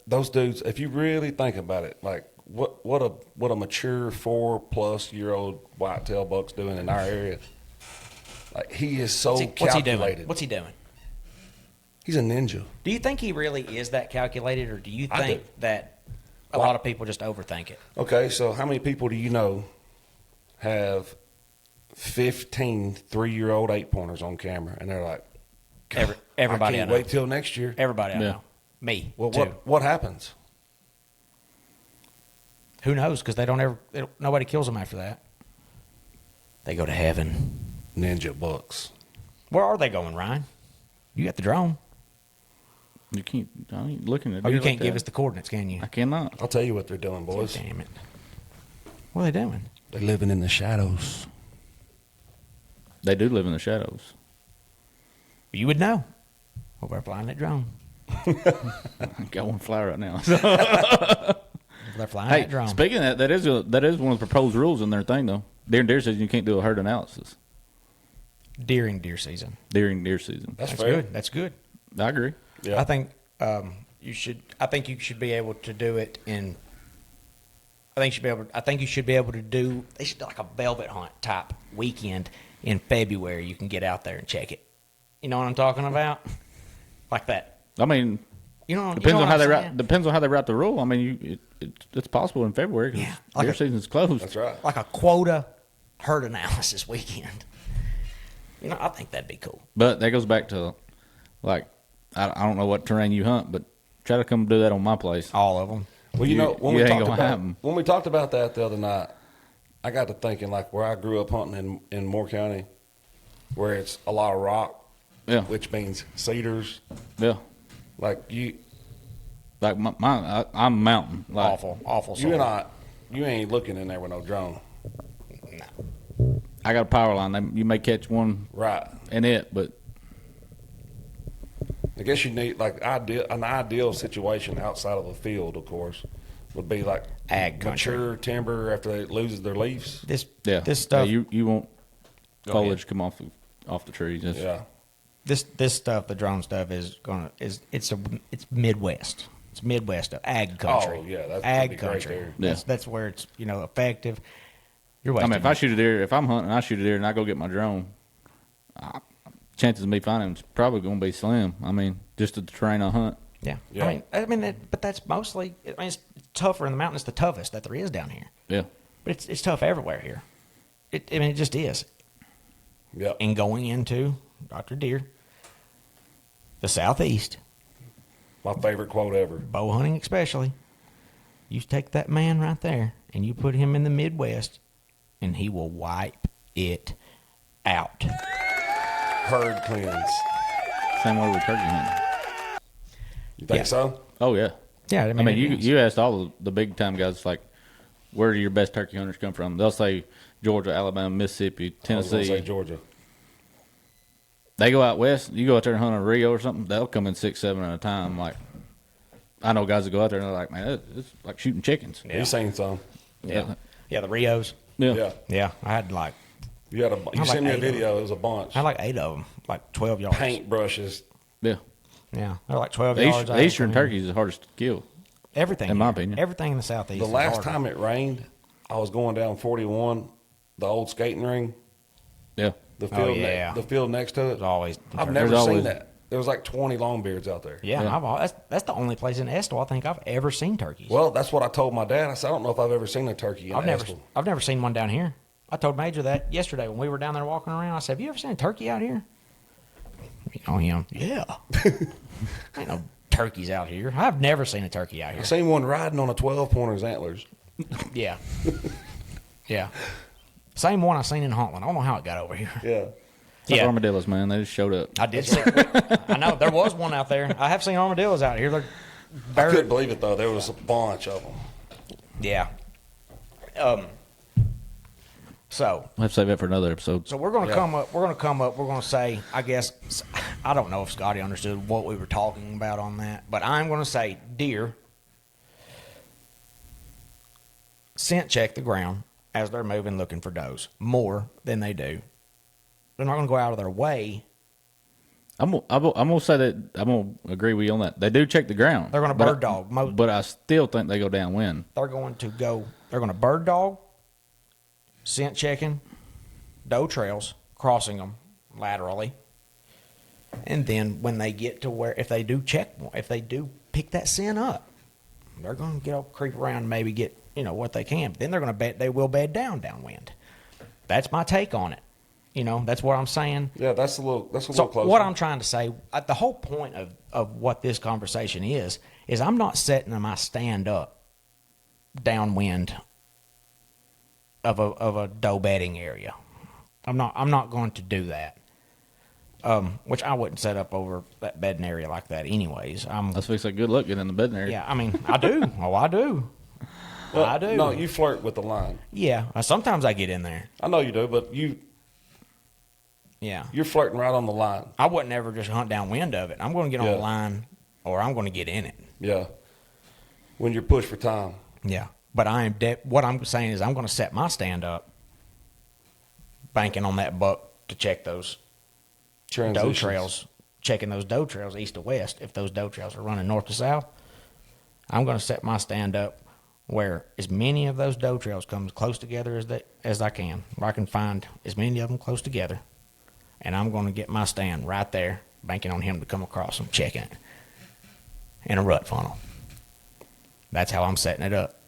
Speaker 2: Those dudes, if you really think about it, like what a mature 4+ year old whitetail buck's doing in our area. Like he is so calculated.
Speaker 1: What's he doing?
Speaker 2: He's a ninja.
Speaker 1: Do you think he really is that calculated, or do you
Speaker 2: I
Speaker 1: think
Speaker 2: do.
Speaker 1: that a lot of people just overthink it?
Speaker 2: Okay, so how many people do you know have 15 3-year-old 8-pointers on camera, and they're like,
Speaker 1: Everybody
Speaker 2: I can't
Speaker 1: know.
Speaker 2: wait till next year.
Speaker 1: Everybody I
Speaker 3: Yeah.
Speaker 1: know. Me.
Speaker 2: Well,
Speaker 1: too.
Speaker 2: what happens?
Speaker 1: Who knows? Because nobody kills them after that. They go to heaven.
Speaker 2: Ninja bucks.
Speaker 1: Where are they going, Ryan? You got the drone.
Speaker 3: You can't. I ain't looking at.
Speaker 1: Oh,
Speaker 3: deer
Speaker 1: you
Speaker 3: like
Speaker 1: can't give
Speaker 3: that.
Speaker 1: us the coordinates, can you?
Speaker 3: I cannot.
Speaker 2: I'll tell you what they're doing, boys.
Speaker 1: Damn it. What are they doing?
Speaker 2: They're living in the shadows.
Speaker 3: They do live in the shadows.
Speaker 1: You would know. Well, we're flying that drone.
Speaker 3: I got one fly right now.
Speaker 1: They're flying
Speaker 3: Hey,
Speaker 1: that drone.
Speaker 3: speaking of that, that is one of the proposed rules in their thing, though. Deer season, you can't do a herd analysis
Speaker 1: During deer season.
Speaker 3: during deer season.
Speaker 2: That's
Speaker 1: That's
Speaker 2: fair.
Speaker 1: good. That's good.
Speaker 3: I agree.
Speaker 2: Yeah.
Speaker 1: I think you should. I think you should be able to do it in. I think you should be able to do. They should do like a velvet hunt type weekend in February. You can get out there and check it. You know what I'm talking about? Like that.
Speaker 3: I mean,
Speaker 1: You know.
Speaker 3: depends on how they
Speaker 1: write.
Speaker 3: write. Depends on how they write the rule. I mean, it's possible in February because
Speaker 1: Yeah, like
Speaker 3: deer
Speaker 1: a-
Speaker 3: season's closed.
Speaker 2: That's right.
Speaker 1: Like a quota herd analysis weekend. You know, I think that'd be cool.
Speaker 3: But that goes back to, like, I don't know what terrain you hunt, but try to come do that on my place.
Speaker 1: All of them.
Speaker 2: Well, you know,
Speaker 3: you ain't gonna happen.
Speaker 2: when we talked about that the other night, I got to thinking like where I grew up hunting in Moore County, where it's a lot of rock,
Speaker 3: Yeah,
Speaker 2: which means cedars.
Speaker 3: yeah.
Speaker 2: Like you,
Speaker 3: Like I'm mountain. Like,
Speaker 1: Awful.
Speaker 2: you ain't looking in there with no drone,
Speaker 3: I got a power line. You may catch one
Speaker 2: right?
Speaker 3: in it, but
Speaker 2: I guess you need like an ideal situation outside of a field, of course, would be like
Speaker 1: Ag country.
Speaker 2: mature timber after it loses their leaves.
Speaker 1: This
Speaker 3: yeah,
Speaker 1: stuff.
Speaker 3: Yeah, you won't
Speaker 2: Go
Speaker 3: foliage come off the trees. It's,
Speaker 2: Yeah,
Speaker 1: This stuff, the drone stuff, it's Midwest. It's Midwest ag country.
Speaker 2: Oh, yeah, that'd
Speaker 1: ag
Speaker 2: be great
Speaker 1: country.
Speaker 2: there.
Speaker 3: Yeah.
Speaker 1: That's where it's effective. You're
Speaker 3: I
Speaker 1: wasting.
Speaker 3: mean, if I shoot a deer, if I'm hunting, and I shoot a deer, and I go get my drone. Chances of me finding him is probably going to be slim. I mean, just the terrain I hunt.
Speaker 1: yeah.
Speaker 2: Yeah.
Speaker 1: But that's mostly. I mean, it's tougher in the mountains. The toughest that there is down here.
Speaker 3: Yeah,
Speaker 1: But it's tough everywhere here. It just is.
Speaker 2: yeah.
Speaker 1: And going into Dr. Deer, the southeast,
Speaker 2: My favorite quote ever.
Speaker 1: bow hunting especially, you take that man right there and you put him in the Midwest, and he will wipe it out.
Speaker 2: Herd cleanse.
Speaker 3: same way with turkey hunting.
Speaker 2: You think
Speaker 1: Yeah.
Speaker 2: so?
Speaker 3: Oh yeah.
Speaker 1: Yeah,
Speaker 3: I mean,
Speaker 1: it is.
Speaker 3: you asked all the big time guys like, where do your best turkey hunters come from? They'll say Georgia, Alabama, Mississippi,
Speaker 2: I was gonna
Speaker 3: Tennessee.
Speaker 2: say Georgia.
Speaker 3: They go out west. You go out there and hunt a Rio or something. They'll come in 6, 7 at a time. Like, I know guys that go out there and they're like, man, it's like shooting chickens.
Speaker 2: You seen some?
Speaker 1: Yeah, the Rios.
Speaker 2: Yeah.
Speaker 1: Yeah, I had like
Speaker 2: You had you
Speaker 1: like
Speaker 2: sent me a
Speaker 1: 8 of
Speaker 2: video. It was a bunch.
Speaker 1: I had like 8 of them, like 12 yards.
Speaker 2: Paint brushes.
Speaker 3: Yeah.
Speaker 1: Yeah, they're like 12
Speaker 3: The
Speaker 1: yards.
Speaker 3: Eastern turkey is the hardest to kill.
Speaker 1: Everything,
Speaker 3: in my
Speaker 1: here.
Speaker 3: opinion.
Speaker 1: everything in the southeast.
Speaker 2: The
Speaker 1: is
Speaker 2: last
Speaker 1: harder.
Speaker 2: time it rained, I was going down 41, the old skating ring,
Speaker 3: Yeah.
Speaker 2: the field,
Speaker 1: yeah.
Speaker 2: the field next to it.
Speaker 1: There's always.
Speaker 2: I've never
Speaker 3: There's
Speaker 2: seen
Speaker 3: always-
Speaker 2: that. There was like 20 longbeards out there.
Speaker 1: Yeah,
Speaker 3: Yeah.
Speaker 1: that's the only place in Estill I think I've ever seen turkeys.
Speaker 2: Well, that's what I told my dad. I said, I don't know if I've ever seen a turkey in
Speaker 1: I've never
Speaker 2: Estill.
Speaker 1: seen one down here. I told Major that yesterday when we were down there walking around. I said, "Have you ever seen a turkey out here?" Oh, yeah, yeah. Ain't no turkeys out here. I've never seen a turkey out
Speaker 2: I
Speaker 1: here.
Speaker 2: seen one riding on a 12-pointer's antlers.
Speaker 1: Yeah, yeah. Same one I seen in Huntland. I don't know how it got over here.
Speaker 2: Yeah.
Speaker 3: It's like
Speaker 1: Yeah.
Speaker 3: armadillos, man. They just showed up.
Speaker 1: I did see. I know there was one out there. I have seen armadillos out here. They're
Speaker 2: I couldn't believe it, though. There was a bunch of them.
Speaker 1: yeah, So
Speaker 3: We'll have to save that for another episode.
Speaker 1: So we're going to come up. We're going to come up. We're going to say. I guess I don't know if Scotty understood what we were talking about on that, but I'm going to say deer scent check the ground as they're moving, looking for does more than they do. They're not going to go out of their way.
Speaker 3: I'm gonna say that I'm gonna agree with you on that. They do check the ground.
Speaker 1: They're going to bird dog.
Speaker 3: But I still think they go downwind.
Speaker 1: They're going to go. They're going to bird dog, scent checking, doe trails, crossing them laterally, and then when they get to where, if they do pick that scent up, they're going to get up, creep around, and maybe get what they can. But then they're going to they will bed downwind. That's my take on it. That's what I'm saying.
Speaker 2: Yeah, that's a little
Speaker 1: So
Speaker 2: closer.
Speaker 1: what I'm trying to say, the whole point of what this conversation is I'm not setting my stand up downwind of a doe bedding area. I'm not going to do that. Which I wouldn't set up over that bedding area like that anyways.
Speaker 3: Let's fix that good luck getting in the bedding area.
Speaker 1: Yeah, I mean, I do. Oh, I do.
Speaker 2: Well,
Speaker 1: I do.
Speaker 2: No, you flirt with the line.
Speaker 1: Yeah, sometimes I get in there.
Speaker 2: I know you do, but
Speaker 1: Yeah.
Speaker 2: you're flirting right on the line.
Speaker 1: I wouldn't ever just hunt downwind of it. I'm going to get on the line or I'm going to get in it.
Speaker 2: Yeah. When you're pushed for time.
Speaker 1: Yeah. But what I'm saying is I'm going to set my stand up banking on that buck to check those doe
Speaker 2: Transitions.
Speaker 1: trails, checking those doe trails east to west. If those doe trails are running north to south, I'm going to set my stand up where as many of those doe trails come as close together as I can, where I can find as many of them close together, and I'm going to get my stand right there, banking on him to come across them, checking it in a rut funnel. That's how I'm setting it up.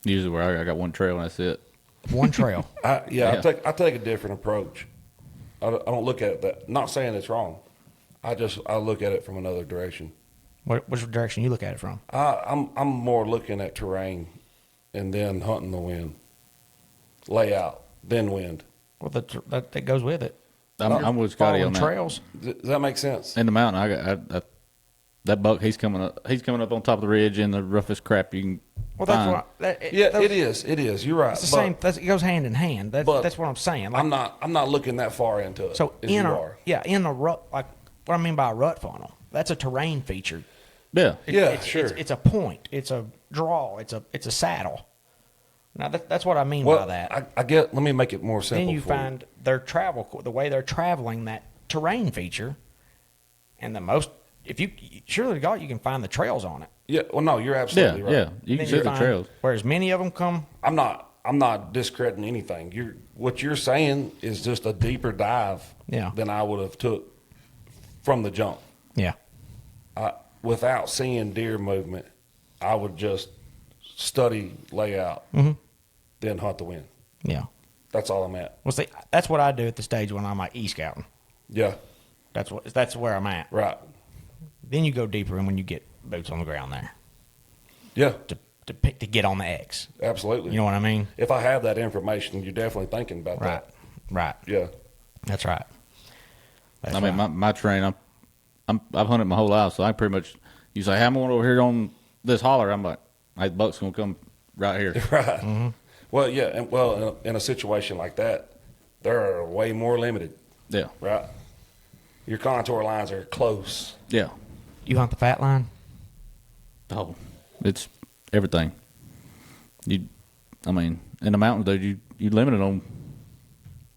Speaker 3: Usually where I got one trail and that's it.
Speaker 1: One trail.
Speaker 2: I take a different approach. I don't look at it that. Not saying it's wrong. I look at it from another direction.
Speaker 1: Which direction you look at it from?
Speaker 2: I'm more looking at terrain, and then hunting the wind, layout, then wind.
Speaker 1: Well, that goes with it.
Speaker 3: I'm with Scotty
Speaker 1: Following
Speaker 3: on that.
Speaker 1: trails.
Speaker 2: Does that make sense?
Speaker 3: In the mountain, I that buck. He's coming up on top of the ridge in the roughest crap you can
Speaker 1: Well,
Speaker 3: find.
Speaker 1: that's
Speaker 2: It is. You're right.
Speaker 1: It's the same. It goes hand in hand. That's what I'm saying. Like,
Speaker 2: I'm not looking that far into it.
Speaker 1: so
Speaker 2: as
Speaker 1: in
Speaker 2: you
Speaker 1: a
Speaker 2: are.
Speaker 1: in a rut, like what I mean by a rut funnel, that's a terrain feature.
Speaker 3: Yeah.
Speaker 2: Sure.
Speaker 1: It's a point. It's a draw. It's a saddle. Now that's what I mean
Speaker 2: Well,
Speaker 1: by that.
Speaker 2: I get. Let me make it more simple.
Speaker 1: Then you
Speaker 2: for
Speaker 1: find their the way they're traveling, that terrain feature, and if you surely God, you can find the trails on it.
Speaker 2: Yeah. Well, no, you're absolutely right.
Speaker 3: Yeah. You can
Speaker 1: Then
Speaker 3: see the
Speaker 1: find
Speaker 3: trails.
Speaker 1: where as many of them come.
Speaker 2: I'm not discrediting anything. What you're saying is just a deeper dive than I would have took from the jump.
Speaker 1: Yeah.
Speaker 2: Without seeing deer movement, I would just study layout, then hunt the wind.
Speaker 1: Yeah.
Speaker 2: That's all I'm at.
Speaker 1: Well, see, that's what I do at the stage when I'm like e-scouting.
Speaker 2: Yeah.
Speaker 1: That's where I'm at.
Speaker 2: Right.
Speaker 1: Then you go deeper in when you get boots on the ground there
Speaker 2: Yeah.
Speaker 1: to get on the X.
Speaker 2: Absolutely.
Speaker 1: You know what I mean?
Speaker 2: If I have that information, you're definitely thinking about
Speaker 1: Right.
Speaker 2: that.
Speaker 1: Right.
Speaker 2: Yeah.
Speaker 1: That's right. That's
Speaker 3: I mean,
Speaker 1: right.
Speaker 3: my terrain. I've hunted my whole life, so I pretty much. You say, "Hey, I'm going over here on this holler." I'm like, "Hey, the buck's gonna come right here."
Speaker 2: Right. Well, yeah, and in a situation like that, they're way more limited,
Speaker 3: Yeah.
Speaker 2: right? Your contour lines are close.
Speaker 3: Yeah.
Speaker 1: You hunt the fat line?
Speaker 3: Oh, it's everything. I mean, in the mountains, dude, you limited on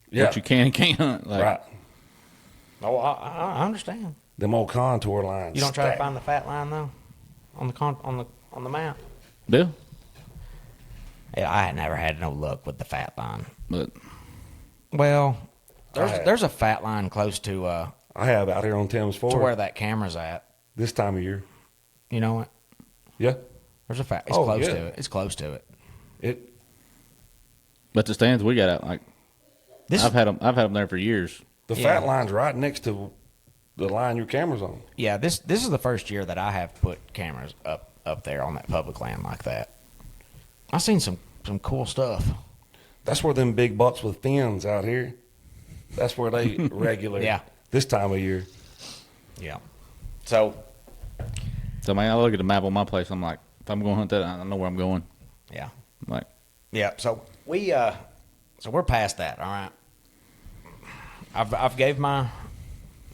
Speaker 2: Yeah.
Speaker 3: what you can and can't hunt. Like,
Speaker 2: Right.
Speaker 1: Oh, I understand.
Speaker 2: Them old contour lines.
Speaker 1: You don't try to
Speaker 2: stack.
Speaker 1: find the fat line though, on the map.
Speaker 3: Yeah.
Speaker 1: Yeah, I had never had no luck with the fat line.
Speaker 3: But
Speaker 1: Well,
Speaker 2: have.
Speaker 1: there's a fat line close to
Speaker 2: I have out here on Thames Ford
Speaker 1: where that camera's at.
Speaker 2: this time of year.
Speaker 1: You know what?
Speaker 2: Yeah.
Speaker 1: There's a fat. It's
Speaker 2: Oh,
Speaker 1: close
Speaker 2: yeah.
Speaker 1: to it. It's close to it.
Speaker 3: but the stands we got out, like
Speaker 1: This
Speaker 3: I've had them there for years.
Speaker 2: The
Speaker 1: Yeah.
Speaker 2: fat line's right next to the line your camera's on.
Speaker 1: Yeah, this is the first year that I have put cameras up there on that public land like that. I've seen some cool stuff.
Speaker 2: That's where them big bucks with fins out here. That's where they regular.
Speaker 1: Yeah.
Speaker 2: This time of year.
Speaker 1: Yeah. So
Speaker 3: So, man, I look at the map on my place. I'm like, if I'm going to hunt that, I know where I'm going.
Speaker 1: yeah,
Speaker 3: Like,
Speaker 1: Yeah, so we're past that. All right, I've gave my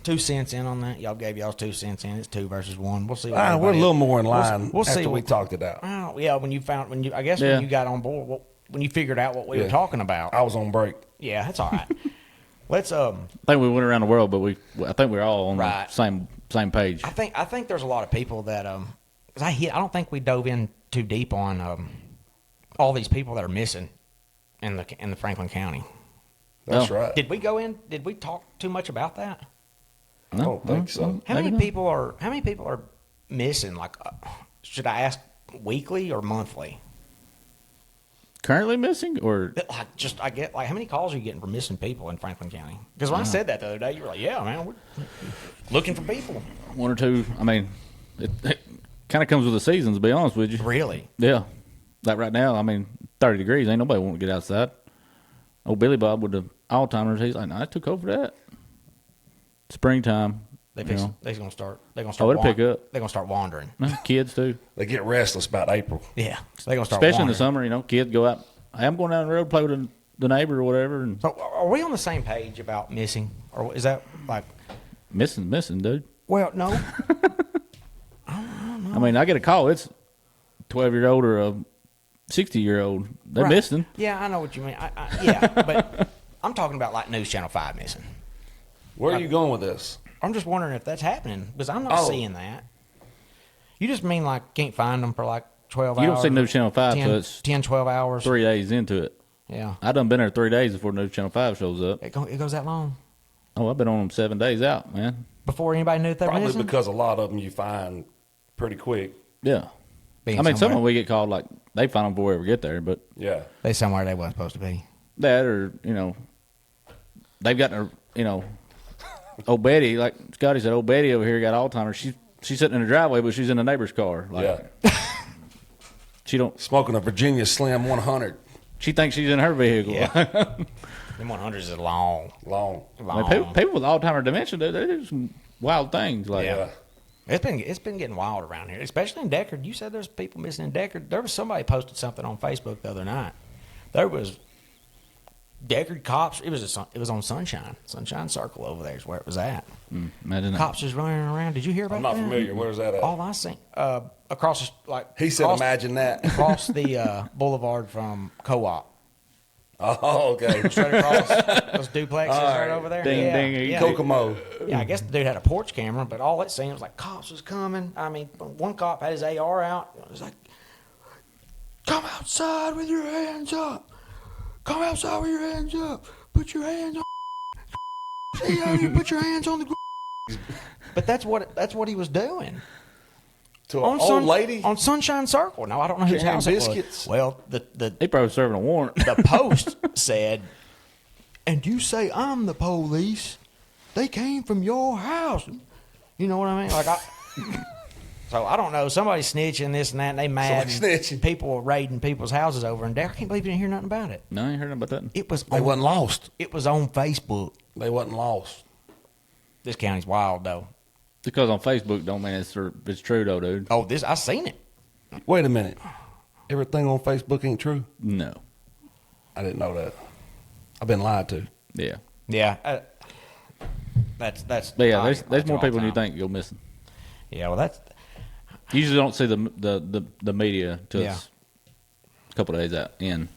Speaker 1: 2 cents in on that. Y'all gave y'all's 2 cents in. It's 2 versus 1. We'll see. What
Speaker 2: We're a
Speaker 1: everybody
Speaker 2: little
Speaker 1: else-
Speaker 2: more in
Speaker 1: we'll-
Speaker 2: line
Speaker 1: We'll, see
Speaker 2: after we
Speaker 1: what-
Speaker 2: talked it out.
Speaker 1: Well, yeah, when you
Speaker 3: Yeah.
Speaker 1: got on board, when you figured out what we were
Speaker 2: Yeah.
Speaker 1: talking about.
Speaker 2: I was on break.
Speaker 1: Yeah, that's all right. Let's
Speaker 3: I think we went around the world, but I think we're all on
Speaker 1: Right.
Speaker 3: the same page.
Speaker 1: I think there's a lot of people that because I don't think we dove in too deep on all these people that are missing in the Franklin County.
Speaker 2: That's
Speaker 3: No.
Speaker 2: right.
Speaker 1: Did we go in? Did we talk too much about that?
Speaker 2: I don't think so.
Speaker 1: How
Speaker 3: Maybe
Speaker 1: many
Speaker 3: not.
Speaker 1: people are missing? Like, should I ask weekly or monthly?
Speaker 3: Currently missing, or
Speaker 1: Like, just I get like how many calls are you getting from missing people in Franklin County? Because when I said that the other day, you were like, "Yeah, man, we're looking for people."
Speaker 3: 1 or 2? I mean, it kind of comes with the season, to be honest with you.
Speaker 1: Really?
Speaker 3: Yeah. Like right now, I mean, 30 degrees, ain't nobody want to get outside. Old Billy Bob with the all-timers, he's like, "No, I took over that." Springtime.
Speaker 1: They're
Speaker 3: you know.
Speaker 1: gonna start.
Speaker 3: it'll pick up.
Speaker 1: They're gonna start wandering.
Speaker 3: No, kids too.
Speaker 2: They get restless about April.
Speaker 1: Yeah, they're gonna start.
Speaker 3: Especially in the
Speaker 1: wandering.
Speaker 3: summer, kids go out. Hey, I'm going down the road, play with the neighbor or whatever, and
Speaker 1: So, are we on the same page about missing, or is that like?
Speaker 3: missing, dude.
Speaker 1: Well, no.
Speaker 3: I mean, I get a call. It's 12-year-old or a 60-year-old. They're
Speaker 1: Right.
Speaker 3: missing.
Speaker 1: Yeah, I know what you mean. Yeah, but I'm talking about like News Channel 5 missing.
Speaker 2: Where are you going with this?
Speaker 1: I'm just wondering if that's happening because I'm not
Speaker 2: Oh.
Speaker 1: seeing that. You just mean like can't find them for like 12
Speaker 3: You
Speaker 1: hours?
Speaker 3: don't see News Channel 5
Speaker 1: 10,
Speaker 3: till it's
Speaker 1: 10, 12 hours.
Speaker 3: 3 days into it.
Speaker 1: Yeah.
Speaker 3: I done been there 3 days before News Channel 5 shows up.
Speaker 1: It goes that long?
Speaker 3: Oh, I've been on them 7 days out, man.
Speaker 1: Before anybody knew that they were
Speaker 2: Probably
Speaker 1: missing?
Speaker 2: because a lot of them you find pretty quick.
Speaker 3: Yeah.
Speaker 1: Being
Speaker 3: I mean, some of
Speaker 1: somewhere-
Speaker 3: them we get called like they find them before we ever get there, but
Speaker 2: Yeah.
Speaker 1: They somewhere they weren't supposed to be.
Speaker 3: that or, they've got their, old Betty, like Scotty said, old Betty over here got Alzheimer's. She's sitting in the driveway, but she's in the neighbor's car. Like,
Speaker 2: Yeah.
Speaker 3: she don't.
Speaker 2: Smoking a Virginia Slim 100.
Speaker 3: She thinks she's in her vehicle.
Speaker 1: Yeah. Them 100s is long.
Speaker 2: Long.
Speaker 3: I mean, people with Alzheimer's dementia, they do some wild things. Like,
Speaker 2: Yeah.
Speaker 1: It's been getting wild around here, especially in Deckard. You said there's people missing in Deckard. There was somebody posted something on Facebook the other night. There was Deckard cops. It was on Sunshine Circle over there is where it was at.
Speaker 3: imagine that.
Speaker 1: Cops just running around. Did you hear about
Speaker 2: I'm
Speaker 1: that?
Speaker 2: not familiar. Where's that at?
Speaker 1: All I seen across
Speaker 2: He said,
Speaker 1: across,
Speaker 2: imagine that.
Speaker 1: across the boulevard from Co-op.
Speaker 2: Oh, okay.
Speaker 1: Straight across those duplexes
Speaker 2: All
Speaker 1: right
Speaker 2: right.
Speaker 1: over there.
Speaker 3: Ding,
Speaker 1: yeah,
Speaker 3: ding,
Speaker 1: yeah.
Speaker 2: Kokomo.
Speaker 1: Yeah, I guess the dude had a porch camera, but all it seemed was like cops was coming. I mean, one cop had his AR out. It was like, "Come outside with your hands up. Come outside with your hands up. Put your hands on. See how you put your hands on the." But that's what he was doing.
Speaker 2: To an old lady?
Speaker 1: on Sunshine Circle. Now I don't know whose
Speaker 2: Carrying
Speaker 1: house it was.
Speaker 2: biscuits?
Speaker 1: Well, the
Speaker 3: He probably serving a warrant.
Speaker 1: the post said, "And you say I'm the police? They came from your house." You know what I mean? So I don't know. Somebody's snitching this and that, and they mad.
Speaker 2: Somebody
Speaker 1: and
Speaker 2: snitching.
Speaker 1: People are raiding people's houses over in there. I can't believe you didn't hear nothing about it.
Speaker 3: No, I ain't heard about that.
Speaker 1: It was
Speaker 2: They
Speaker 1: on,
Speaker 2: wasn't lost.
Speaker 1: it was on Facebook.
Speaker 2: They wasn't lost.
Speaker 1: This county's wild though.
Speaker 3: Because on Facebook don't mean it's true though, dude.
Speaker 1: Oh, I seen it.
Speaker 2: Wait a minute. Everything on Facebook ain't true?
Speaker 3: No.
Speaker 2: I didn't know that. I've been lied to.
Speaker 3: Yeah.
Speaker 1: Yeah, that's.
Speaker 3: But yeah,
Speaker 1: obvious.
Speaker 3: there's more
Speaker 1: All
Speaker 3: people than you
Speaker 1: time.
Speaker 3: think go missing.
Speaker 1: Yeah, well, that's.
Speaker 3: You usually don't see the media till
Speaker 1: Yeah.
Speaker 3: it's a couple of days out in.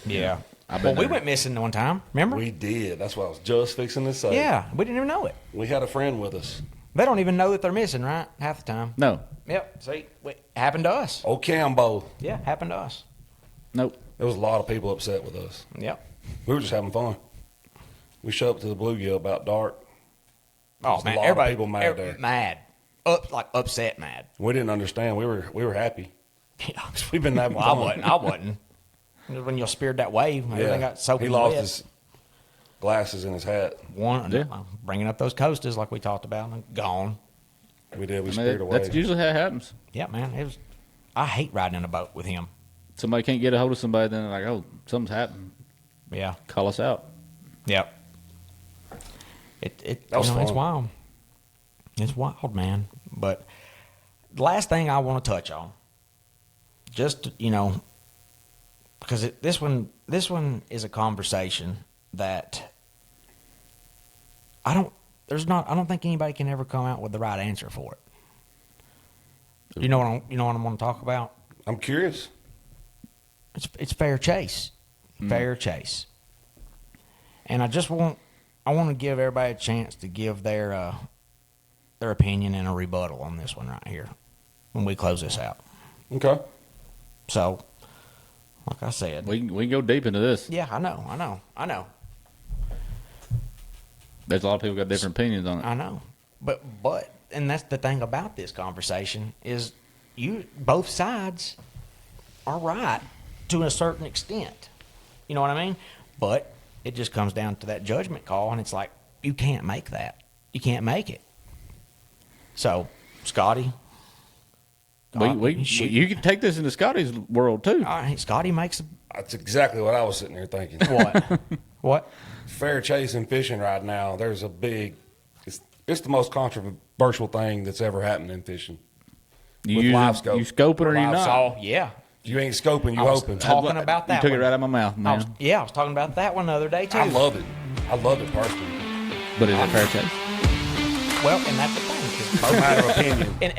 Speaker 1: Yeah.
Speaker 3: I've
Speaker 1: Well,
Speaker 3: been
Speaker 1: we
Speaker 3: there.
Speaker 1: went missing one time. Remember?
Speaker 2: We did. That's what I was just fixing to say.
Speaker 1: Yeah, we didn't even know it.
Speaker 2: We had a friend with us.
Speaker 1: They don't even know that they're missing, right? Half the time.
Speaker 3: No.
Speaker 1: Yep. See, it happened to us.
Speaker 2: Old Cambo.
Speaker 1: Yeah, happened to us.
Speaker 3: Nope.
Speaker 2: There was a lot of people upset with us.
Speaker 1: Yep.
Speaker 2: We were just having fun. We showed up to the Bluegill about dark.
Speaker 1: Oh
Speaker 2: There's a
Speaker 1: man,
Speaker 2: lot of
Speaker 1: everybody
Speaker 2: people mad there.
Speaker 1: mad, upset, mad.
Speaker 2: We didn't understand. We were happy.
Speaker 1: Yeah.
Speaker 2: We've been having
Speaker 1: Well,
Speaker 2: fun.
Speaker 1: I wasn't. When you speared that wave, everything got soaking
Speaker 2: He lost
Speaker 1: wet.
Speaker 2: his glasses in his hat.
Speaker 3: Yeah.
Speaker 1: Bringing up those coasters like we talked about, and gone.
Speaker 2: We did. We
Speaker 3: I
Speaker 2: speared
Speaker 3: mean,
Speaker 2: away.
Speaker 3: that's usually how it happens.
Speaker 1: Yeah, man. It was. I hate riding in a boat with him.
Speaker 3: Somebody can't get a hold of somebody, then they're like, oh, something's happened.
Speaker 1: Yeah.
Speaker 3: Call us out.
Speaker 1: Yep. It
Speaker 2: That was
Speaker 1: it's
Speaker 2: fun.
Speaker 1: wild. It's wild, man. But the last thing I want to touch on, just because this one is a conversation that I don't think anybody can ever come out with the right answer for it. You know what I'm going to talk about?
Speaker 2: I'm curious.
Speaker 1: It's fair chase. Fair chase. And I want to give everybody a chance to give their opinion and a rebuttal on this one right here when we close this out.
Speaker 2: Okay.
Speaker 1: So, like I said,
Speaker 3: We can go deep into this.
Speaker 1: yeah, I know.
Speaker 3: There's a lot of people got different opinions on it.
Speaker 1: I know. But and that's the thing about this conversation is both sides are right to a certain extent. You know what I mean? But it just comes down to that judgment call, and it's like, you can't make that. You can't make it. So, Scotty.
Speaker 3: You can take this into Scotty's world too.
Speaker 1: All right, Scotty makes
Speaker 2: That's exactly what I was sitting there thinking.
Speaker 1: what? What?
Speaker 2: Fair chase and fishing right now, there's a big, it's the most controversial thing that's ever happened in fishing. With live scope.
Speaker 3: You scope it or you
Speaker 2: Live
Speaker 3: not?
Speaker 2: saw.
Speaker 1: Yeah.
Speaker 2: You ain't scoping, you
Speaker 1: I was
Speaker 2: hoping.
Speaker 1: talking about that
Speaker 3: You took
Speaker 1: one.
Speaker 3: it right out of my mouth, man.
Speaker 1: I was talking about that one the other day, too.
Speaker 2: I love it. I love it personally.
Speaker 3: But is it fair chase?
Speaker 1: Well, and that's the thing. 'cause
Speaker 2: No matter of opinion.
Speaker 1: in